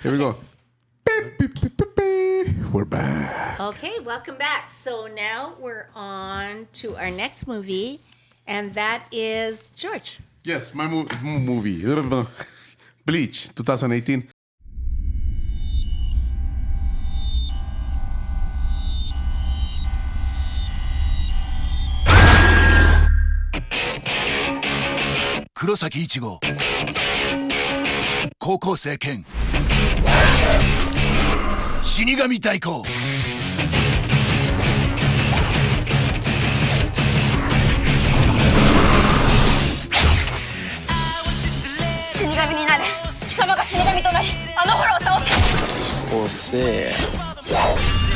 Here we go. We're back. Okay, welcome back. So now we're on to our next movie, and that is George. Yes, my movie. Bleach, 2018. Kurosaki 1号高校生兼死神代行死神になれ貴様が死神となりあのホロを倒せ遅え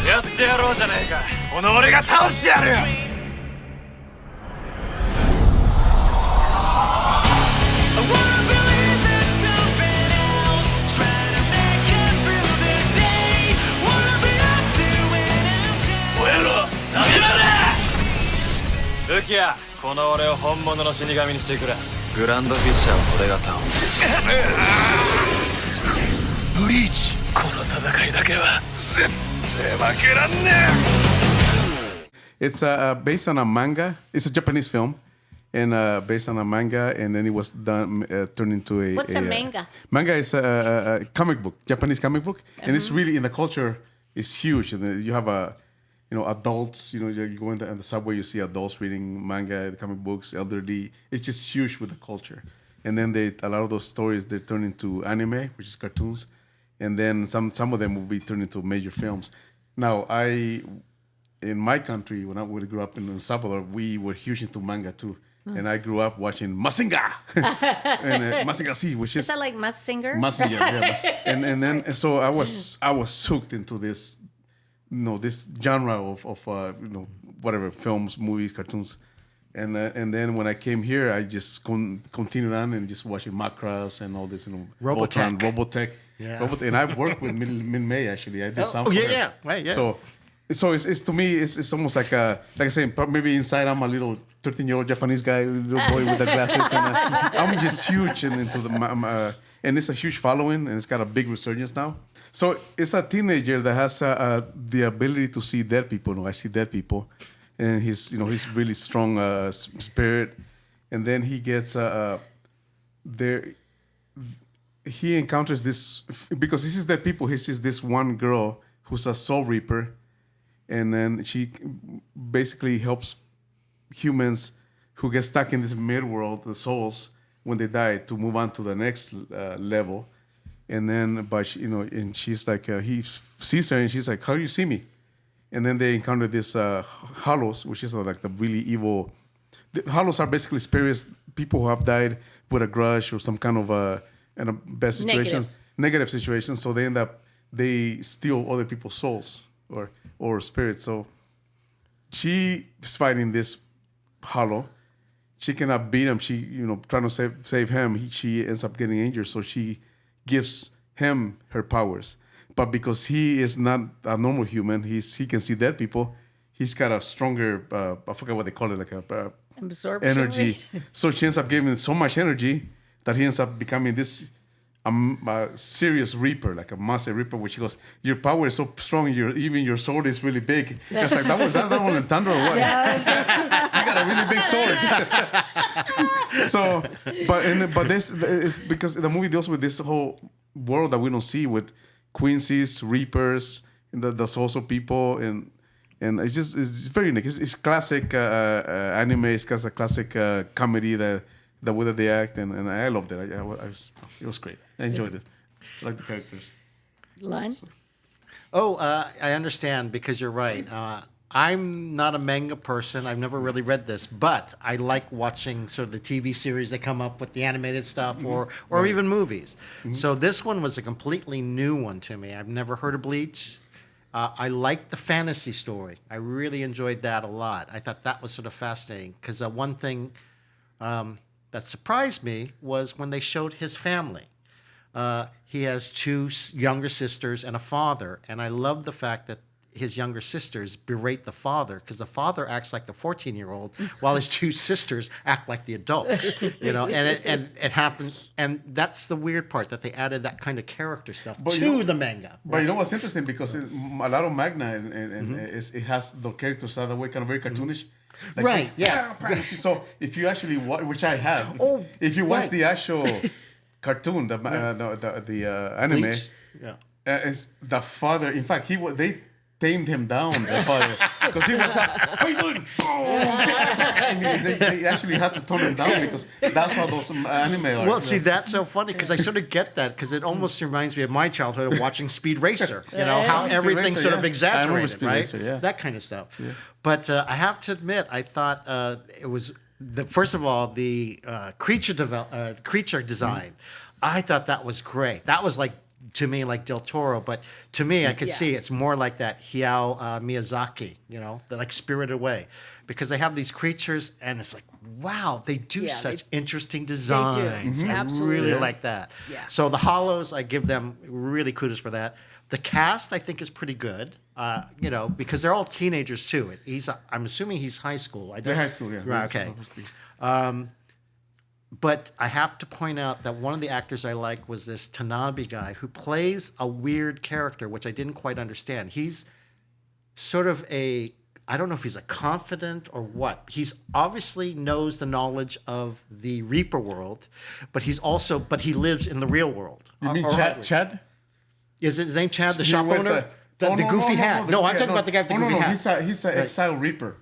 やってやろうじゃねえかこの俺が倒してやるよルキアこの俺を本物の死神にしてくれグランドフィッシャーを俺が倒すブリーチこの戦いだけは絶対負けらんねえ It's based on a manga. It's a Japanese film, and based on a manga, and then it was done turned into a. What's a manga? Manga is a comic book, Japanese comic book, and it's really in the culture. It's huge, and you have adults. You go in the subway, you see adults reading manga, the comic books, elderly. It's just huge with the culture, and then a lot of those stories they turn into anime, which is cartoons, and then some of them will be turned into major films. Now in my country, when I grew up in El Salvador, we were huge into manga too. And I grew up watching Mazinga and Mazinga Z, which is that like Must Singer? Mazinga, yeah. And then so I was hooked into this, this genre of whatever films, movies, cartoons, and then when I came here, I just continued on and just watching Macross and all this, Robotech. Robotech, Yeah. and I worked with Min May actually. I did sound for her. Right, yeah. So it's to me it's almost like I say maybe inside I'm a little 13-year-old Japanese guy, little boy with the glasses, and I'm just huge and into and it's a huge following and it's got a big resurgence now. So it's a teenager that has the ability to see dead people. I see dead people, and he's really strong spirit, and then he gets there. He encounters this because he sees dead people. He sees this one girl who's a soul reaper. And then she basically helps humans who get stuck in this mid-world, the souls, when they die, to move on to the next level. And then, and she's like, he sees her and she's like, how do you see me? And then they encounter this hollows, which is like the really evil. The hollows are basically spirits, people who have died with a grudge or some kind of in a bad situation, negative situation. So they steal other people's souls or spirits. So she is fighting this hollow. She cannot beat him. She, trying to save him. She ends up getting injured. So she gives him her powers. But because he is not a normal human, he can see dead people. He's got a stronger, I forget what they call it, like a absorption energy. So she ends up giving so much energy that he ends up becoming this a serious reaper, like a massive reaper, which he goes, your power is so strong, even your sword is really big. It's like, was that one in Thunder or what? You got a really big sword. So, but this, because the movie deals with this whole world that we don't see with Quincies, reapers, and the souls of people, and it's very unique. It's classic anime. It's got a classic comedy, the way that they act, and I loved it. It was great. I enjoyed it. I like the characters. Lon? I understand because you're right. I'm not a manga person. I've never really read this, but I like watching sort of the TV series that come up with the animated stuff or even movies. Mm-hmm. So this one was a completely new one to me. I've never heard of Bleach. I liked the fantasy story. I really enjoyed that a lot. I thought that was sort of fascinating because one thing that surprised me was when they showed his family. He has two younger sisters and a father, and I love the fact that his younger sisters berate the father because the father acts like the 14-year-old while his two sisters act like the adults, and it happened. And that's the weird part, that they added that kind of character stuff to the manga. But you know what's interesting, because a lot of manga and it has the characters that way kind of very cartoonish. Like, Right, yeah. So if you actually watch, which I have, if you watch the actual cartoon, the anime, Bleach? Yeah. is the father. In fact, they tamed him down, the father, because he walks out. What are you doing? I mean, they actually had to tone him down because that's how those anime are. Well, see, that's so funny because I sort of get that, because it almost reminds me of my childhood of watching Speed Racer. How Speed everything's Racer, sort of I remember exaggerated, Speed right? Racer, yeah. That kind of stuff. Yeah. But I have to admit, I thought it was first of all the creature design. I thought that was great. That was to me like Del Toro, but to me I could see it's more like that Hayao Miyazaki, the Spirited Away, because they have these creatures and it's like, wow, they do such interesting designs. They do. I Absolutely. really like that. Yeah. So the Hollows, I give them really kudos for that. The cast I think is pretty good, because they're all teenagers too. I'm assuming he's high school. They're high school, yeah. Right, okay. But I have to point out that one of the actors I like was this Tanabe guy who plays a weird character, which I didn't quite understand. He's sort of I don't know if he's a confidant or what. He's obviously knows the knowledge of the Reaper world, but he lives in the real world. You mean Chad? Is his name Chad, the He shop was owner? The goofy hat. No, I'm talking about the guy with the goofy hat. He's an exile reaper.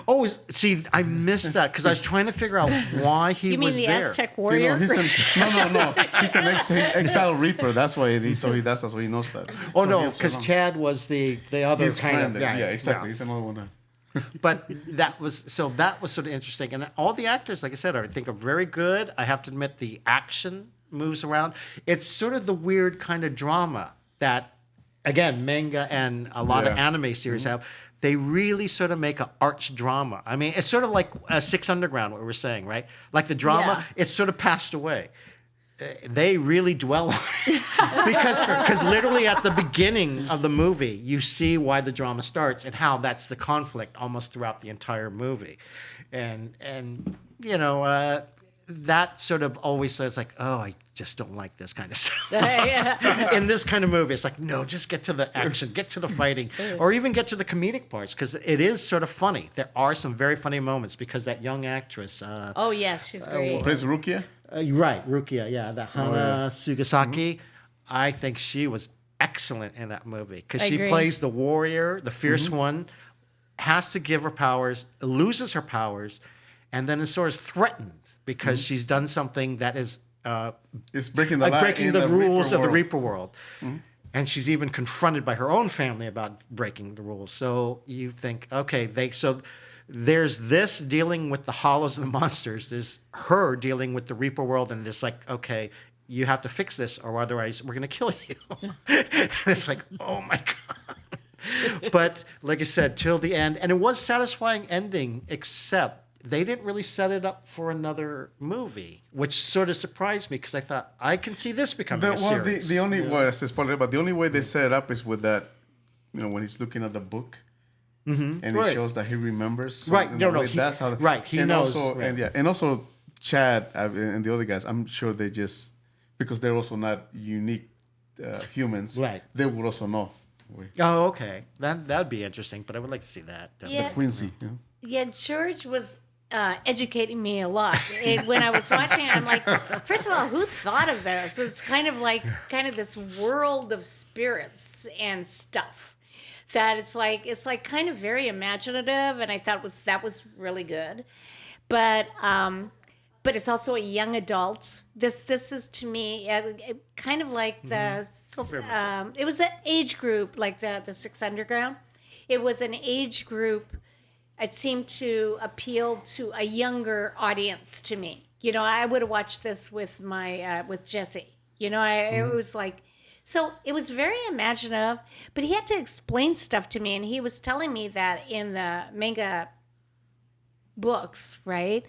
Oh, see, I missed that because I was trying to figure out why he You mean was the there. Aztec warrior? He's no. He's an exile reaper. That's why that's why he knows that. Oh So no, he because upset him. Chad was the other His kind friend. of Yeah, exactly. He's another one. But that was sort of interesting, and all the actors, like I said, I think are very good. I have to admit, the action moves around. It's sort of the weird kind of drama that, again, manga and a lot of anime series have. They really sort of make an arch drama. I mean, it's sort of like Six Underground, what we were saying, right? Like the drama, it's sort of passed away. They really dwell on it because literally at the beginning of the movie, you see why the drama starts and how that's the conflict almost throughout the entire movie, and that sort of always says like, oh, I just don't like this kind of stuff. In this kind of movie, it's like, no, just get to the action, get to the fighting, or even get to the comedic parts, because it is sort of funny. There are some very funny moments because that young actress. Oh, yeah, she's great. Plays Rukia. Right, Rukia, yeah, the Hana Sugasaki. I think she was excellent in that movie because I she agree. plays the warrior, the fierce one, has to give her powers, loses her powers, and then is sort of threatened because she's done something that is It's breaking the rules of the Reaper Reaper world. And she's even confronted by her own family about breaking the rules. So you think, okay, there's this dealing with the hollows and the monsters. There's her dealing with the Reaper world, and it's like, okay, you have to fix this, or otherwise we're gonna kill you. And it's like, oh my god. But like I said, till the end, and it was satisfying ending, except they didn't really set it up for another movie, which sort of surprised me because I thought I can see this becoming a series. The only way, it's a spoiler, but the only way they set it up is with that, when he's looking at the book, and Right. it shows that he remembers. So Right. in No, a no, way, he- that's how. right, he and knows, Also, right. and also Chad and the other guys. I'm sure they just, because they're also not unique humans. Right. They would also know. Oh, okay. That'd be interesting, but I would like to see that. Yeah. Quincy. Yeah, George was educating me a lot. When I was watching it, I'm like, first of all, who thought of this? It's kind of this world of spirits and stuff that it's like kind of very imaginative, and I thought that was really good. But it's also a young adult. This is to me kind of like the it was an age group like the Six Underground. It was an age group. It seemed to appeal to a younger audience to me. I would have watched this with my with Jesse. It was like, so it was very imaginative, but he had to explain stuff to me, and he was telling me that in the manga books, right,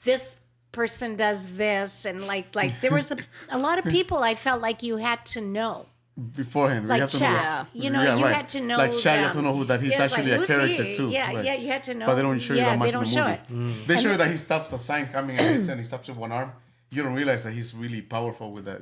this person does this, and like there was a lot of people I felt like you had to know. beforehand. Like you have to Chad. know. You know, you had to know Like Chad, you have to know that he's it's actually like, a who's character he? too. Yeah, Right. yeah, you had to know. But they don't show you that much they don't in the show movie. it. They show you that he stops the sign coming and hits and he stops with one arm. You don't realize that he's really powerful with that,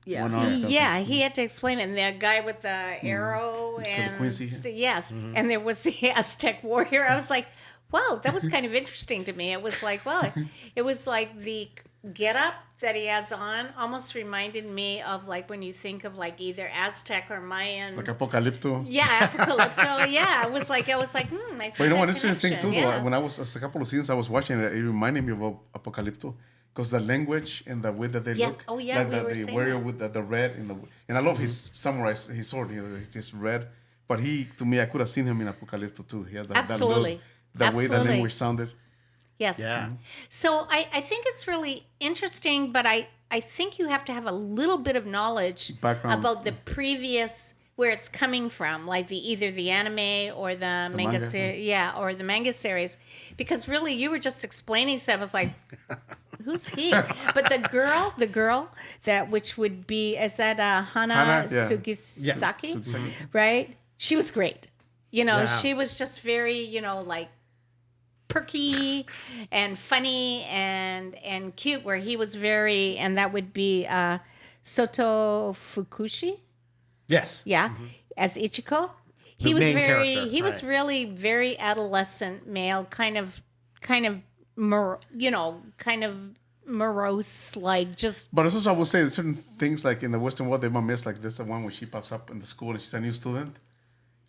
Yeah. one arm. Yeah, he had to explain it. And the guy with the arrow and Quincy. yes, and there was the Aztec warrior. I was like, wow, that was kind of interesting to me. It was like, well, it was like the get up that he has on almost reminded me of like when you think of like either Aztec or Mayan. Like Apocalypto. Yeah, Apocalypto. Yeah, I was like, I see But you know that what interesting connection, too, yeah. though, when I was a couple of scenes I was watching it, it reminded me of Apocalypto. Because the language and the way that they Yes. look, Oh, yeah, like we were the saying warrior that. with the red and I love his samurai, his sword. It's just red, but to me, I could have seen him in Apocalypto too. He had Absolutely. that way the Absolutely. language sounded. Yes. Yeah. So I think it's really interesting, but I think you have to have a little bit of knowledge Background. about the previous where it's coming from, like either the anime or the manga manga, series, or the manga series, because really you were just explaining stuff. I was like, who's he? But the girl that which would be is that Hana Hana, yeah. Sugisaki, Sugisaki. right? She was great. Yeah. She was just very like perky and funny and cute, where he was very, and that would be Soto Fukushi, Yes. as Ichiko. He The was main very, character, he was right. really very adolescent male, kind of morose, like just But also, I would say that certain things like in the Western world they might miss. Like there's the one where she pops up in the school and she's a new student.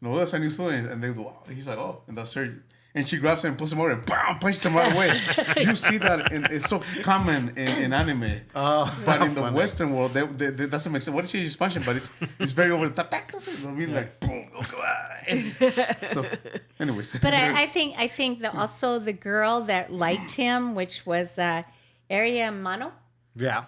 That's a new student, and they go, he's like, oh, and that's her. And she grabs him and pulls him over and bam, punches him right away. You see that, and it's so common in anime. But in the funny. Western world, that doesn't make sense. What did she just punch him? But it's very over the top. I mean, like, boom, so, anyways. But I think that also the girl that liked him, which was Aria Mano, Yeah.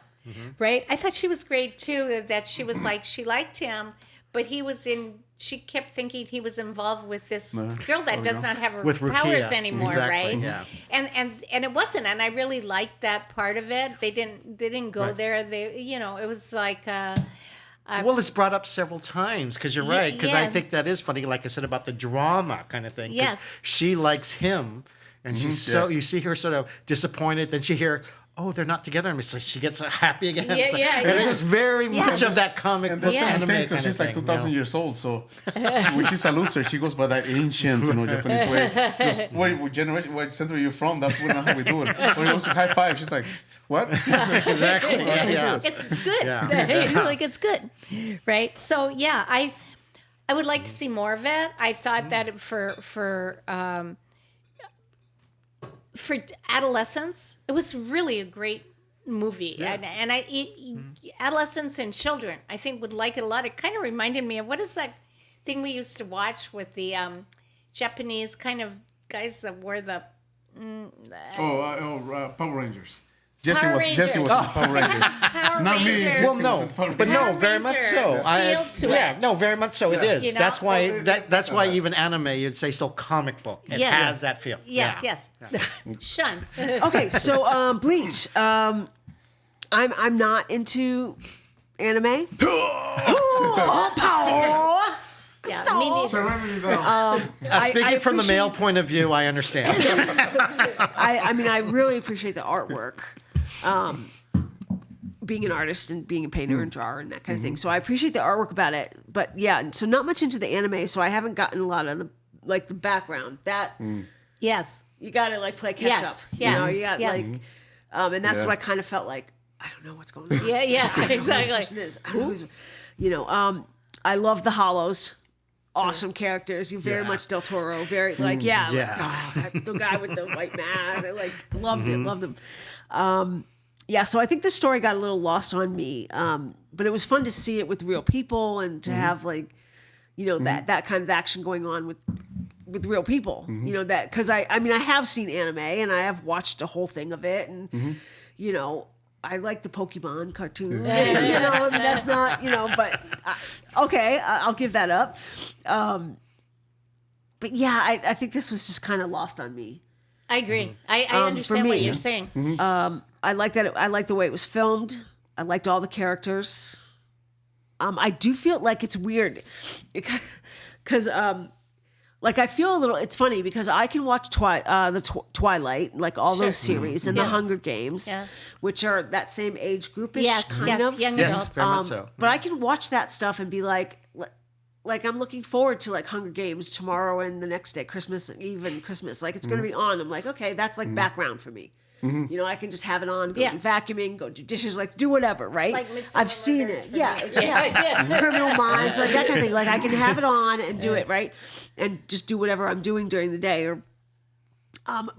right? I thought she was great too. That she was like, she liked him, but he was in. She kept thinking he was involved with this girl that does not have her With powers Rukia. anymore, Exactly, right? yeah. And it wasn't. And I really liked that part of it. They didn't go Right. there. It was like. Well, it's brought up several times because you're right. Because I yeah. think that is funny, like I said, about the drama kind of thing. 'Cause Yes. she likes him, and she's you see her sort of disappointed. Then she hears, oh, they're not together. And so she gets happy again. Yeah, It's like- yeah, and yeah. it's just very much of that comic And book that's anime the thing, kind because of she's like thing, 2,000 years old, so when she's a loser, she goes by that ancient, Japanese way. She goes, what generation, what century are you from? That's not how we do it. When he goes to high five, she's like, what? Exactly. Yeah. It's good. Yeah. Like it's good, right? So yeah, I would like to see more of it. I thought that for adolescents, it was really a great movie, and adolescents and children, I think, would like it a lot. It kind of reminded me of what is that thing we used to watch with the Japanese kind of guys that wore the Power Rangers. Jesse was Rangers. in Power Rangers. Power Not me. Rangers. Jesse Well, was no, in Power but no, Rangers. very much so. Ranger, feel to it. No, very much so. It is. You know? That's why. Well, That's why even anime, you'd say, so comic book. It Yeah. has that feel. Yes, Yeah. yes. Shun. Okay, so Bleach. I'm not into anime. Yeah, me neither. Serenity, though. Speaking I from the male appreciate- point of view, I understand. I mean, I really appreciate the artwork. Being an artist and being a painter and drawer and that kind of thing. So I appreciate the artwork about it. But yeah, so not much into the anime, so I haven't gotten a lot of the background. That Yes. you gotta play catch Yes, up. yes, You know, you got yes. and that's Yeah. what I kind of felt like. I don't know what's going on. Yeah, yeah, I don't know who this exactly. person is. I don't know who's, I love the Hollows. Awesome characters. You very Yeah. much Del Toro. Very Yeah. the guy with the white mask. I loved it. Loved him. So I think the story got a little lost on me. But it was fun to see it with real people and to have that kind of action going on with real people. That because I have seen anime and I have watched a whole thing of it and I like the Pokemon cartoon. That's not, but okay, I'll give that up. But yeah, I think this was just kind of lost on me. I agree. I for understand what me. you're saying. I like that. I like the way it was filmed. I liked all the characters. I do feel like it's weird because like I feel a little. It's funny because I can watch Twilight, like all those series, and the Hunger Games, which are that same age groupish kind of young Yes, adults. very much so. But I can watch that stuff and be like I'm looking forward to like Hunger Games tomorrow and the next day, Christmas Eve and Christmas. Like it's going to be on. I'm like, okay, that's like background for me. You know, I can just have it on, go do vacuuming, go do dishes, like do whatever, right? Like Midsommar I've seen Murders it. for Yeah, me. Criminal Minds, like that kind of thing. Like I can have it on and do it, right? And just do whatever I'm doing during the day. Or,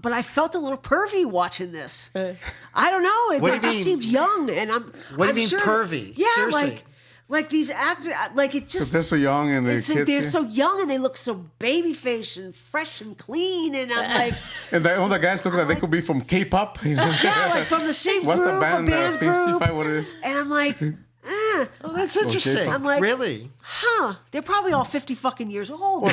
but I felt a little pervy watching this. I don't know. What do It you just mean? seemed young, and I'm. What do you I'm mean sure, pervy? Yeah, Seriously. like these actors, like it just. They're so young and the It's like kids. they're yeah. so young and they look so baby faced and fresh and clean, and I'm like, And all the guys look like they could be from K-pop. You know? yeah, like from the same What's group, the band? a band group. 55, what it is? And I'm like, Oh, that's interesting. I'm like, really? huh? They're probably all 50 fucking years old. Well,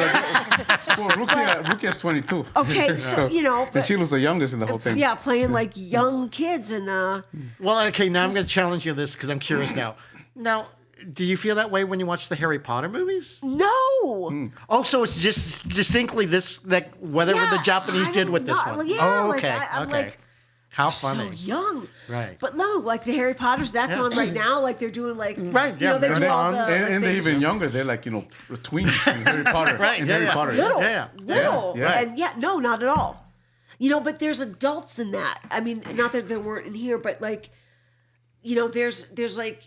Rukia is 22. Okay, so you know, And but, she was the youngest in the whole thing. yeah, playing like young kids and Well, okay, now I'm going to challenge you this because I'm curious now. Now, do you feel that way when you watch the Harry Potter movies? no. Oh, so it's just distinctly this, like whatever Yeah, the Japanese I did don't with this know. one. Yeah, oh, like, okay, I'm okay. like, How so funny. young. Right. But no, like the Harry Potters, that's on right now. Like they're doing like Right, You know, yeah, they do all the marathons. And they're things. even younger. They're like, twins in Harry Potter. Right, in yeah, Harry yeah. Potter. little, Yeah. little, Yeah. and no, not at all. You know, but there's adults in that. I mean, not that there weren't in here, but like, you know, there's like,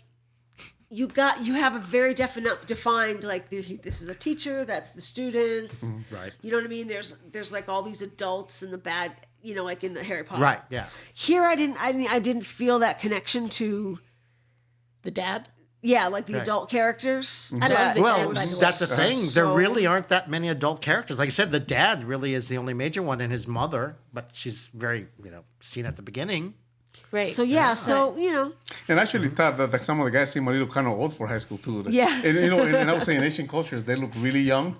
you have a very defined like this is a teacher, that's the students, Right. You know what I mean? There's like all these adults and the bad, you know, like in the Harry Potter. Right, yeah. Here, I didn't feel that connection to, The dad. yeah, like the Right. adult characters. I love that- the Well, dad, by the way. that's the thing. There So- really aren't that many adult characters. Like I said, the dad really is the only major one, and his mother, but she's very, seen at the beginning. Right. So yeah, so you know, And I actually thought that like, some of the guys seem a little kind of old for high school too. Like, Yeah. And and I would say in Asian cultures they look really young.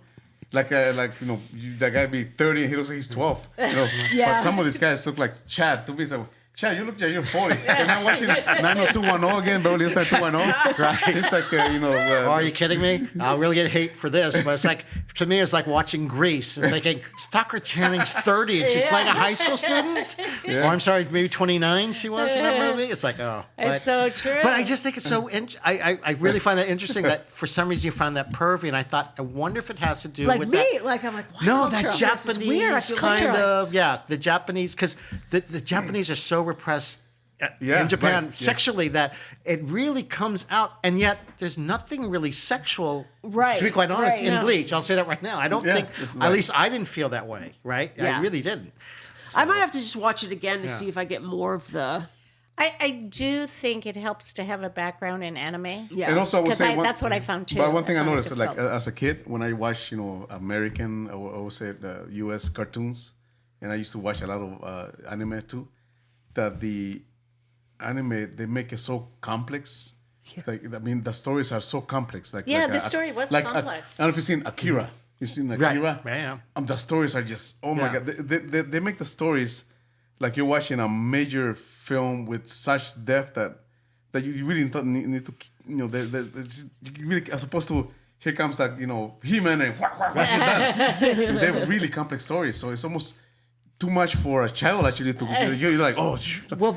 Like that guy be 30 and he looks like he's 12. Yeah. But some of these guys look like Chad. To me, it's like, Chad, you look like you're 40. And I'm watching 90210 again, Beverly Hills 90210. Right. It's like Oh, are you kidding me? I'll really get hate for this, but it's like, to me, it's like watching Grease and thinking, Tucker Channing's 30 and she's playing a high school student? Or I'm sorry, maybe 29 she was in that movie? It's like, oh. It's so true. But I just think it's so, I really find that interesting that for some reason you found that pervy, and I thought, I wonder if it has to do like with me, that. like I'm like, why No, culture? that This is Japanese weird. I feel kind culture. of, the Japanese, because the Japanese are so repressed Yeah, in Japan right, yes. sexually that it really comes out, and yet there's nothing really sexual. Right, To be quite honest, right. in No. Bleach, I'll say that right now. I don't Yeah, think, it's at not. least I didn't feel that way, right? Yeah. I really didn't. I might have to just watch it again to see if I get more of the. I do think it helps to have a background in anime. Yeah. And also, I would Because say that's what I found too. But one thing I found it noticed, like difficult. as a kid, when I watched, American, I would say U.S. cartoons, and I used to watch a lot of anime too. That the anime they make it so complex. Like I mean, the stories are so complex. Like Yeah, like the story was like complex. I don't know if you've seen Akira. You've seen Right. Akira? Yeah. The stories are just oh my Yeah. god. They make the stories like you're watching a major film with such depth that you really need to you really as opposed to here comes like He-Man and whack, whack, whack, done. They're really complex stories, so it's almost too much for a child actually to you're like Well,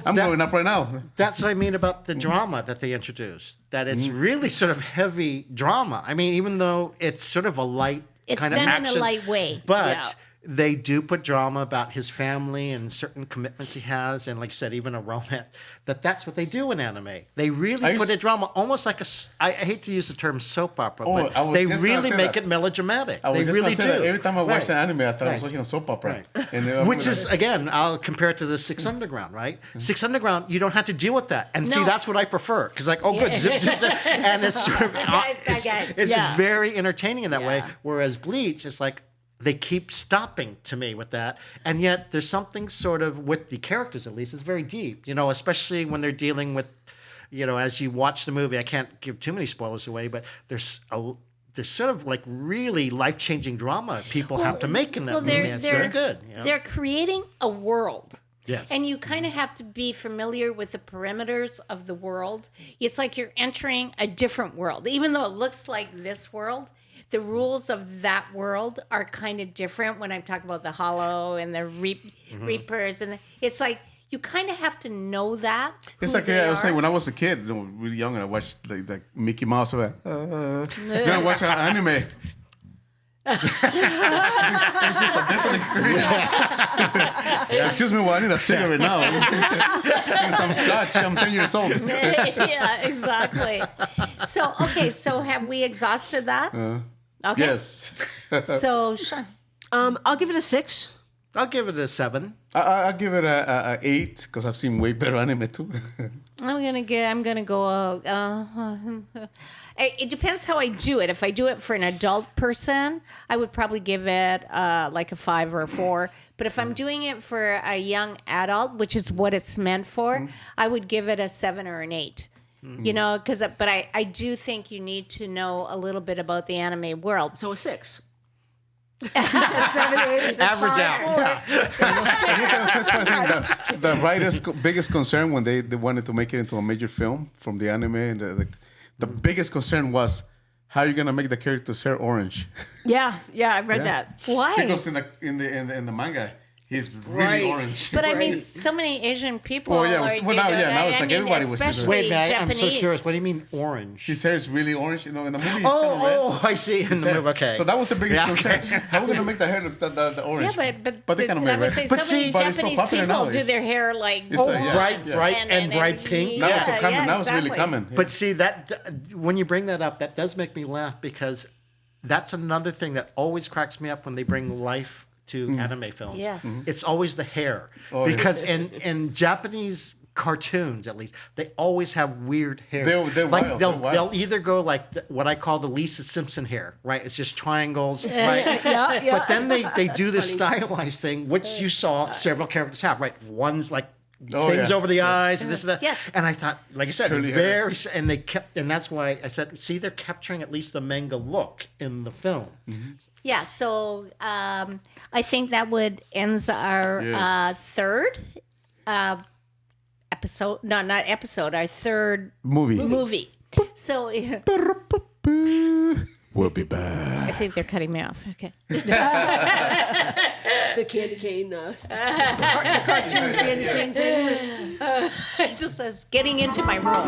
I'm that- growing up right now. That's what I mean about the drama that they introduced. That it's really sort of heavy drama. I mean, even though it's sort of a light It's kind of done in a action, light way. but Yeah. they do put drama about his family and certain commitments he has, and like I said, even a romance. That's what they do in anime. They really put a drama, almost like I hate to use the term soap opera, Oh, I but was they just gonna really say make that. it melodramatic. I was They just really gonna say do. that every time I watched Right. an anime, I thought I was Right. watching a soap opera. Right. And Which is, again, I'll compare it to the Six Underground, right? Six Underground, you don't have to deal with that. And see, No. that's what I prefer. Because, like, oh, good, zip, zip, zip. And it's sort of, Bad guys, bad it's, guys. it's Yeah. very entertaining in that way. Yeah. Whereas Bleach is like, they keep stopping to me with that. And yet there's something sort of with the characters, at least, it's very deep, especially when they're dealing with, as you watch the movie, I can't give too many spoilers away, but there's sort of like really life-changing drama people have to make in that movie. It's very good. They're creating a world Yes. And you kind of have to be familiar with the perimeters of the world. It's like you're entering a different world. Even though it looks like this world, the rules of that world are kind of different when I'm talking about the Hollow and the Reapers. And it's like you kind of have to know that. It's who like they I was saying are. when I was a kid, really young, and I watched like Mickey Mouse. Then I watched an anime. It's just a different experience. Excuse me, well, I need a cigarette now. And some scotch. I'm 10 years old. Yeah, exactly. So have we exhausted that? Okay. Yes. So, Sean. I'll give it a 6. I'll give it a 7. I'll give it a 8 because I've seen way better anime too. I'm gonna go. It depends how I do it. If I do it for an adult person, I would probably give it like a 5 or a 4. But if I'm doing it for a young adult, which is what it's meant for, I would give it a 7 or an 8. You know, but I do think you need to know a little bit about the anime world. So a 6. 7, 8. Average out. That's one thing. The writer's biggest concern when they wanted to make it into a major film from the anime, and the biggest concern was how you're gonna make the character's hair orange. Yeah, I read that. Why? Because in the manga, he's really Right. orange. But I mean, so many Asian people. Well, yeah, are, well, now- yeah, now it's like everybody was especially Wait, man, I'm Japanese. so curious. What do you mean orange? His hair is really orange. In the movie, it's kind of red. Oh, I see. In the movie, okay. So that was the biggest Yeah. concern. How are we gonna make the hair look the orange? Yeah, but they kind of I made would red. say But so many see- but it's so Japanese popular people now. do It's- their hair like It's like, yeah. bright, Yeah. bright, and bright pink. Now it's so Yeah, common. yeah, Now it's really exactly. common. Yeah. But see that when you bring that up, that does make me laugh because that's another thing that always cracks me up when they bring life to anime films. Yeah. It's always the hair Oh, yeah. because in Japanese cartoons, at least, they always have weird hair. They're like wild, they'll they're wild. they'll either go like what I call the Lisa Simpson hair, right? It's just triangles, right? Yeah. But then they do this stylized thing, which you saw several characters have, right? One's like Oh, things yeah. over the eyes and this and that. Yes. And I thought, like I said, Curly hair. and they kept, and that's why I said, see, they're capturing at least the manga look in the film. Yeah, so I think that would ends our Yes. third episode. No, not episode. Our third movie. So We'll be back. I think they're cutting me off. Okay. The candy cane, the cartoon candy cane thing. I was getting into my role.